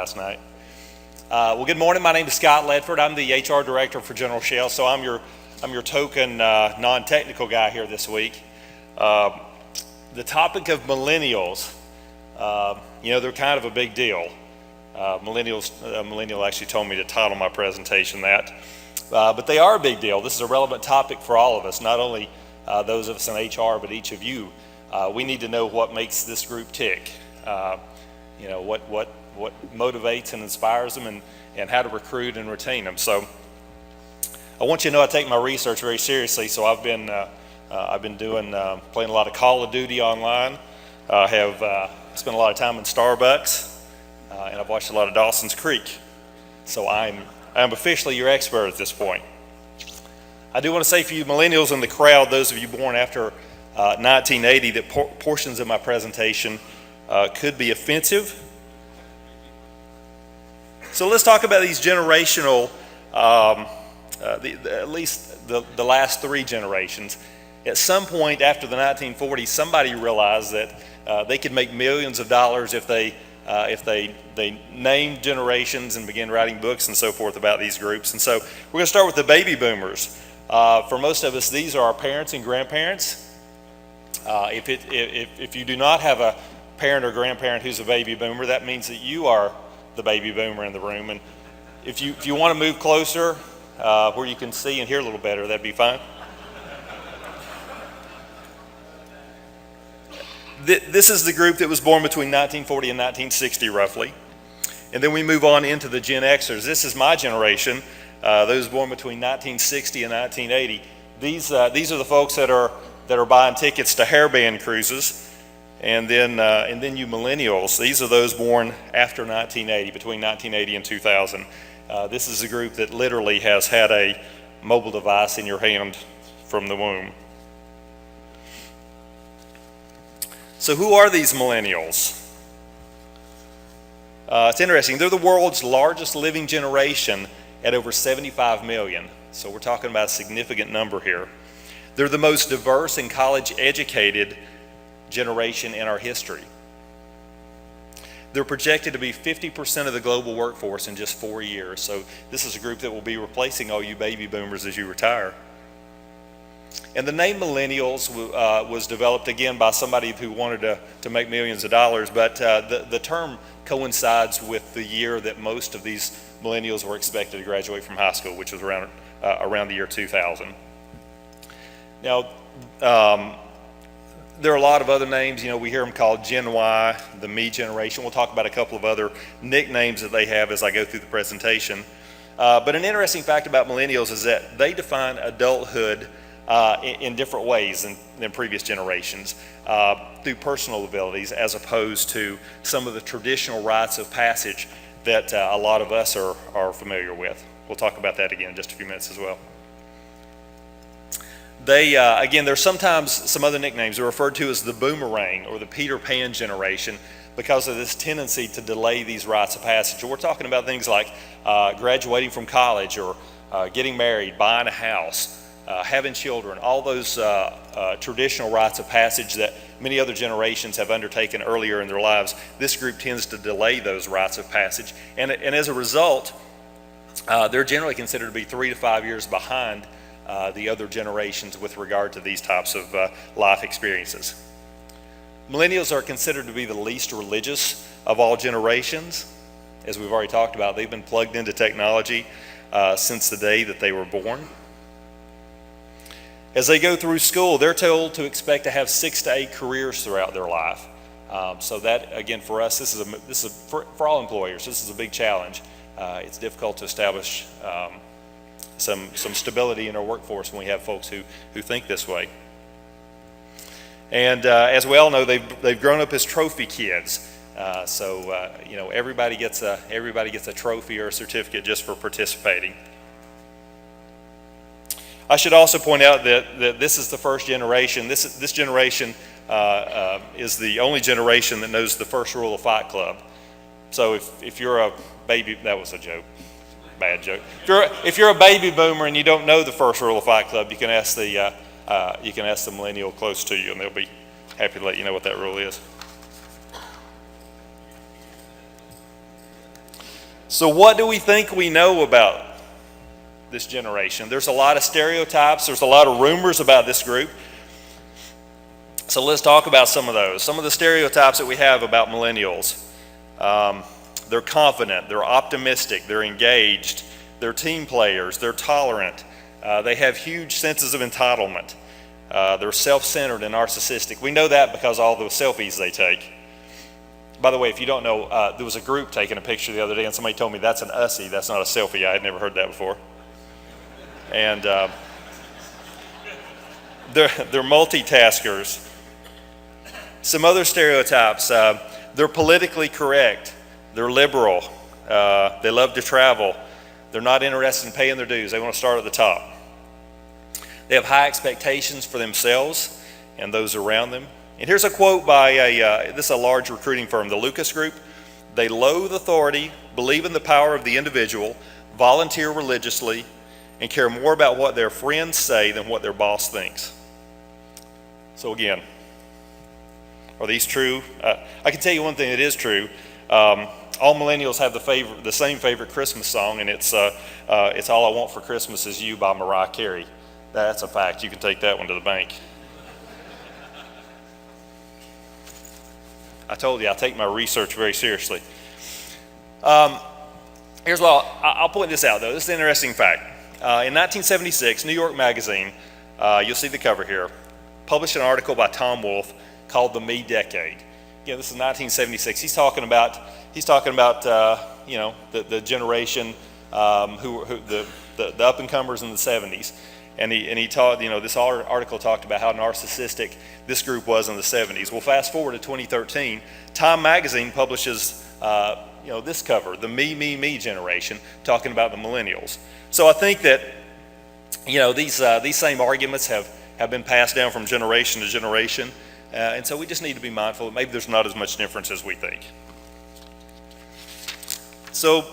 last night. Well, good morning. My name is Scott Ledford. I'm the HR director for General Shale, so I'm your token non-technical guy here this week. The topic of millennials, they're kind of a big deal. Millennial actually told me to title my presentation that, but they are a big deal. This is a relevant topic for all of us, not only those of us in HR, but each of you. We need to know what makes this group tick. What motivates and inspires them, and how to recruit and retain them. So I want you to know I take my research very seriously. So I've been playing a lot of Call of Duty online. I have spent a lot of time in Starbucks, and I've watched a lot of Dawson's Creek. So I'm officially your expert at this point. I do want to say for you millennials in the crowd, those of you born after 1980, that portions of my presentation could be offensive. So let's talk about these generational, at least the last three generations. At some point after the 1940s, somebody realized that they could make millions of dollars if they named generations and began writing books and so forth about these groups. And so we're going to start with the baby boomers. For most of us, these are our parents and grandparents. If you do not have a parent or grandparent who's a baby boomer, that means that you are the baby boomer in the room. And if you want to move closer where you can see and hear a little better, that'd be fine. This is the group that was born between 1940 and 1960 roughly. And then we move on into the Gen Xers. This is my generation, those born between 1960 and 1980. These are the folks that are buying tickets to hairband cruises. And then you millennials, these are those born after 1980, between 1980 and 2000. This is a group that literally has had a mobile device in your hand from the womb. So who are these millennials? It's interesting. They're the world's largest living generation at over 75 million. So we're talking about a significant number here. They're the most diverse and college-educated generation in our history. They're projected to be 50% of the global workforce in just 4 years. So this is a group that will be replacing all you baby boomers as you retire. And the name millennials was developed again by somebody who wanted to make millions of dollars, but the term coincides with the year that most of these millennials were expected to graduate from high school, which was around the year 2000. Now, there are a lot of other names. We hear them called Gen Y, the Me generation. We'll talk about a couple of other nicknames that they have as I go through the presentation. But an interesting fact about millennials is that they define adulthood in different ways than previous generations, through personal abilities as opposed to some of the traditional rites of passage that a lot of us are familiar with. We'll talk about that again in just a few minutes as well. Again, there's sometimes some other nicknames. They're referred to as the boomerang or the Peter Pan generation because of this tendency to delay these rites of passage. We're talking about things like graduating from college or getting married, buying a house, having children, all those traditional rites of passage that many other generations have undertaken earlier in their lives. This group tends to delay those rites of passage. And as a result, they're generally considered to be 3 to 5 years behind the other generations with regard to these types of life experiences. Millennials are considered to be the least religious of all generations. As we've already talked about, they've been plugged into technology since the day that they were born. As they go through school, they're told to expect to have 6 to 8 careers throughout their life. So that, again, for us, this is for all employers, this is a big challenge. It's difficult to establish some stability in our workforce when we have folks who think this way. And as we all know, they've grown up as trophy kids. Everybody gets a trophy or a certificate just for participating. I should also point out that this is the first generation. This generation is the only generation that knows the first rule of Fight Club. So if you're a baby, that was a joke. Bad joke. If you're a baby boomer and you don't know the first rule of Fight Club, you can ask the millennial close to you, and they'll be happy to let you know what that rule is. So what do we think we know about this generation? There's a lot of stereotypes. There's a lot of rumors about this group. So let's talk about some of those. Some of the stereotypes that we have about millennials. They're confident, they're optimistic, they're engaged, they're team players, they're tolerant, they have huge senses of entitlement, they're self-centered and narcissistic. We know that because of all the selfies they take. By the way, if you don't know, there was a group taking a picture the other day and somebody told me that's an ussie, that's not a selfie. I had never heard that before. And they're multitaskers. Some other stereotypes, they're politically correct, they're liberal, they love to travel, they're not interested in paying their dues, they want to start at the top. They have high expectations for themselves and those around them. And here's a quote by this is a large recruiting firm, the Lucas Group. They loathe authority, believe in the power of the individual, volunteer religiously, and care more about what their friends say than what their boss thinks. So again, are these true? I can tell you one thing that is true. All millennials have the same favorite Christmas song, and it's "All I Want for Christmas Is You" by Mariah Carey. That's a fact. You can take that one to the bank. I told you I take my research very seriously. Here's what I'll point this out, though. This is an interesting fact. In 1976, New York Magazine, you'll see the cover here, published an article by Tom Wolfe called "The Me Decade." Again, this is 1976. He's talking about the generation the up and comers in the 70s, and he taught this article talked about how narcissistic this group was in the 70s. Well, fast forward to 2013, Time Magazine publishes this cover, the Me generation, talking about the millennials. So I think that these same arguments have been passed down from generation to generation. And so we just need to be mindful that maybe there's not as much difference as we think. So,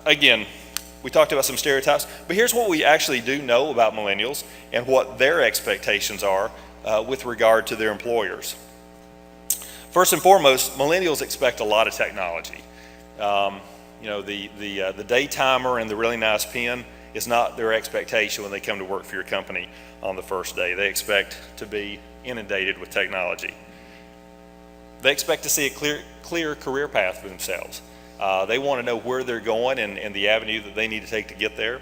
again, we talked about some stereotypes, but here's what we actually do know about millennials and what their expectations are with regard to their employers. First and foremost, millennials expect a lot of technology. The day timer and the really nice pen is not their expectation when they come to work for your company on the first day. They expect to be inundated with technology. They expect to see a clear career path for themselves. They want to know where they're going and the avenue that they need to take to get there.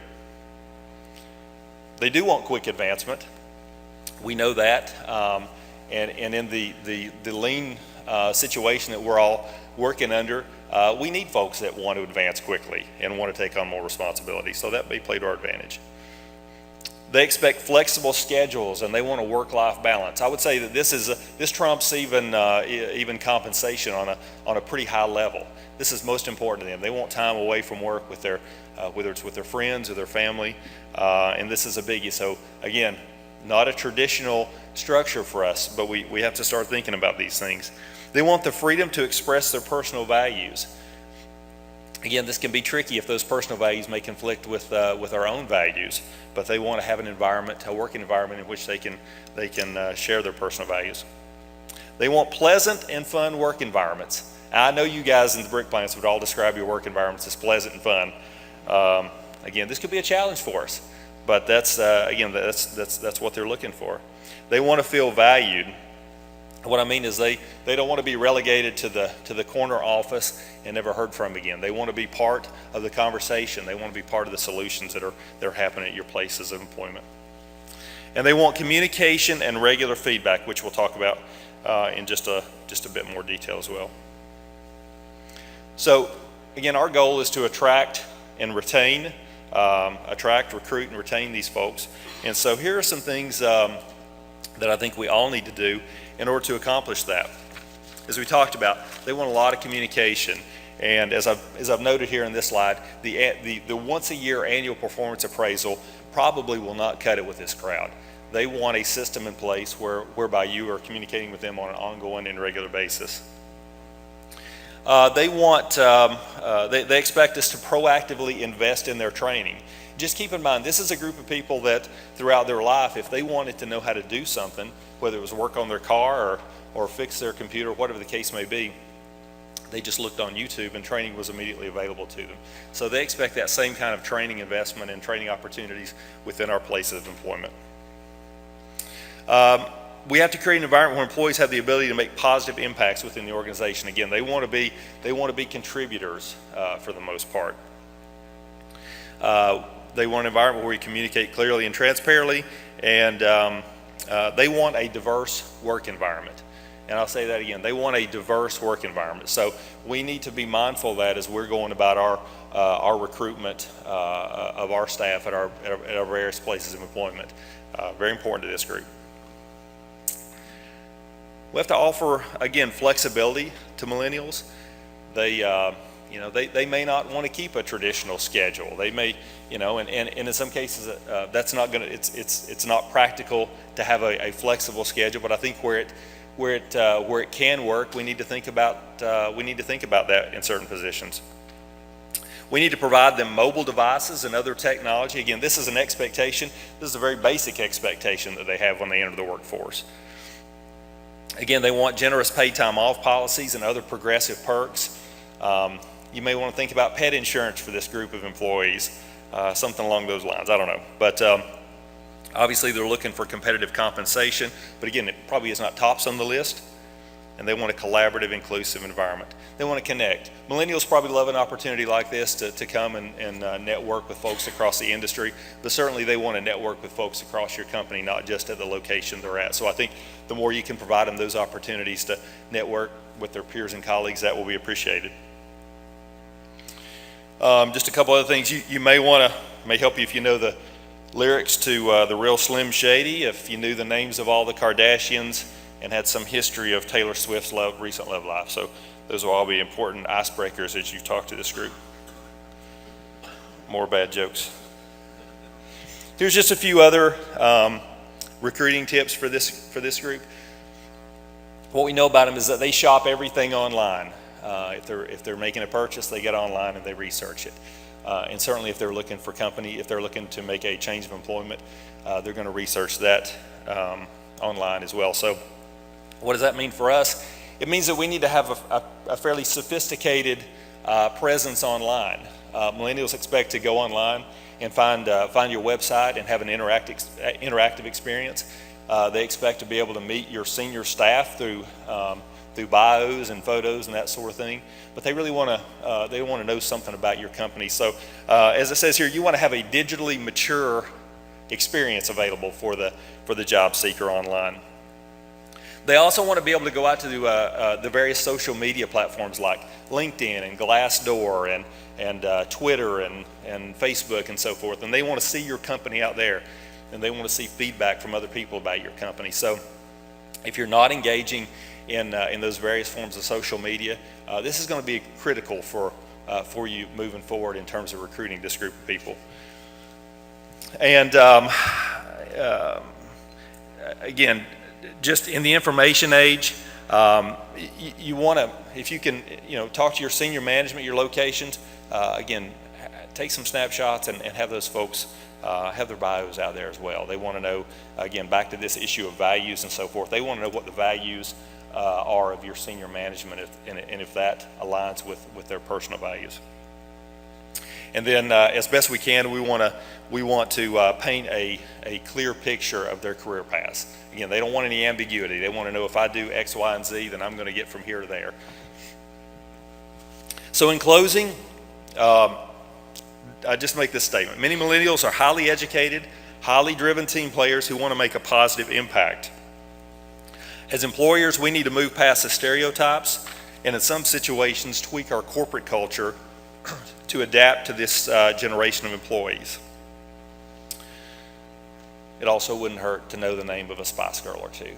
They do want quick advancement. We know that. And in the lean situation that we're all working under, we need folks that want to advance quickly and want to take on more responsibility. So that may play to our advantage. They expect flexible schedules and they want a work-life balance. I would say that this trumps even compensation on a pretty high level. This is most important to them. They want time away from work with their whether it's with their friends or their family, and this is a biggie. So again, not a traditional structure for us, but we have to start thinking about these things. They want the freedom to express their personal values. Again, this can be tricky if those personal values may conflict with our own values, but they want to have a working environment in which they can share their personal values. They want pleasant and fun work environments. I know you guys in the brick plants would all describe your work environments as pleasant and fun. Again, this could be a challenge for us, but that's what they're looking for. They want to feel valued. What I mean is they don't want to be relegated to the corner office and never heard from again. They want to be part of the conversation. They want to be part of the solutions that are happening at your places of employment. And they want communication and regular feedback, which we'll talk about in just a bit more detail as well. So again, our goal is to attract, recruit, and retain these folks. And so here are some things that I think we all need to do in order to accomplish that. As we talked about, they want a lot of communication. And as I've noted here in this slide, the once a year annual performance appraisal probably will not cut it with this crowd. They want a system in place whereby you are communicating with them on an ongoing and regular basis. They expect us to proactively invest in their training. Just keep in mind, this is a group of people that throughout their life, if they wanted to know how to do something, whether it was work on their car or fix their computer, whatever the case may be, They just looked on YouTube and training was immediately available to them. So they expect that same kind of training investment and training opportunities within our places of employment. We have to create an environment where employees have the ability to make positive impacts within the organization. Again, they want to be contributors for the most part. They want an environment where we communicate clearly and transparently, and they want a diverse work environment. And I'll say that again, they want a diverse work environment. So we need to be mindful of that as we're going about our recruitment of our staff at our various places of employment. Very important to this group. We have to offer, again, flexibility to millennials. They may not want to keep a traditional schedule. They may, and in some cases that's not going to. It's not practical to have a flexible schedule. But I think where it can work, we need to think about that in certain positions. We need to provide them mobile devices and other technology. Again, this is an expectation. This is a very basic expectation that they have when they enter the workforce. Again, they want generous paid time off policies and other progressive perks. You may want to think about pet insurance for this group of employees, something along those lines. I don't know. But obviously, they're looking for competitive compensation. But again, it probably is not tops on the list. And they want a collaborative, inclusive environment. They want to connect. Millennials probably love an opportunity like this to come and network with folks across the industry. But certainly, they want to network with folks across your company, not just at the location they're at. So I think the more you can provide them those opportunities to network with their peers and colleagues, that will be appreciated. Just a couple other things you may help you if you know the lyrics to The Real Slim Shady, if you knew the names of all the Kardashians and had some history of Taylor Swift's recent love life. So those will all be important icebreakers as you talk to this group. More bad jokes. Here's just a few other recruiting tips for this group. What we know about them is that they shop everything online. If they're making a purchase, they get online and they research it. And certainly if they're looking to make a change of employment, they're going to research that online as well. So what does that mean for us? It means that we need to have a fairly sophisticated presence online. Millennials expect to go online and find your website and have an interactive experience. They expect to be able to meet your senior staff through bios and photos and that sort of thing. But they really want to know something about your company. So as it says here, you want to have a digitally mature experience available for the job seeker online. They also want to be able to go out to the various social media platforms like LinkedIn and Glassdoor and Twitter and Facebook and so forth. And they want to see your company out there, and they want to see feedback from other people about your company. So if you're not engaging in those various forms of social media, this is going to be critical for you moving forward in terms of recruiting this group of people. And again, just in the information age, you want to, if you can, talk to your senior management, your locations. Again, take some snapshots and have those folks have their bios out there as well. They want to know, again, back to this issue of values and so forth. They want to know what the values are of your senior management, and if that aligns with their personal values. And then, as best we can, we want to paint a clear picture of their career paths. Again, they don't want any ambiguity. They want to know if I do X, Y, and Z, then I'm going to get from here to there. So in closing, I just make this statement. Many millennials are highly educated, highly driven team players who want to make a positive impact. As employers, we need to move past the stereotypes and in some situations tweak our corporate culture to adapt to this generation of employees. It also wouldn't hurt to know the name of a Spice Girl or two.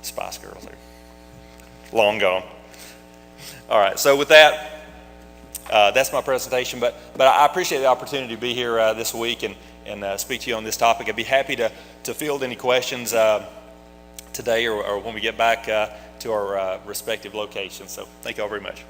Spice Girls are long gone. All right, so with that, that's my presentation, but I appreciate the opportunity to be here this week and speak to you on this topic. I'd be happy to field any questions today or when we get back to our respective locations. So thank you all very much.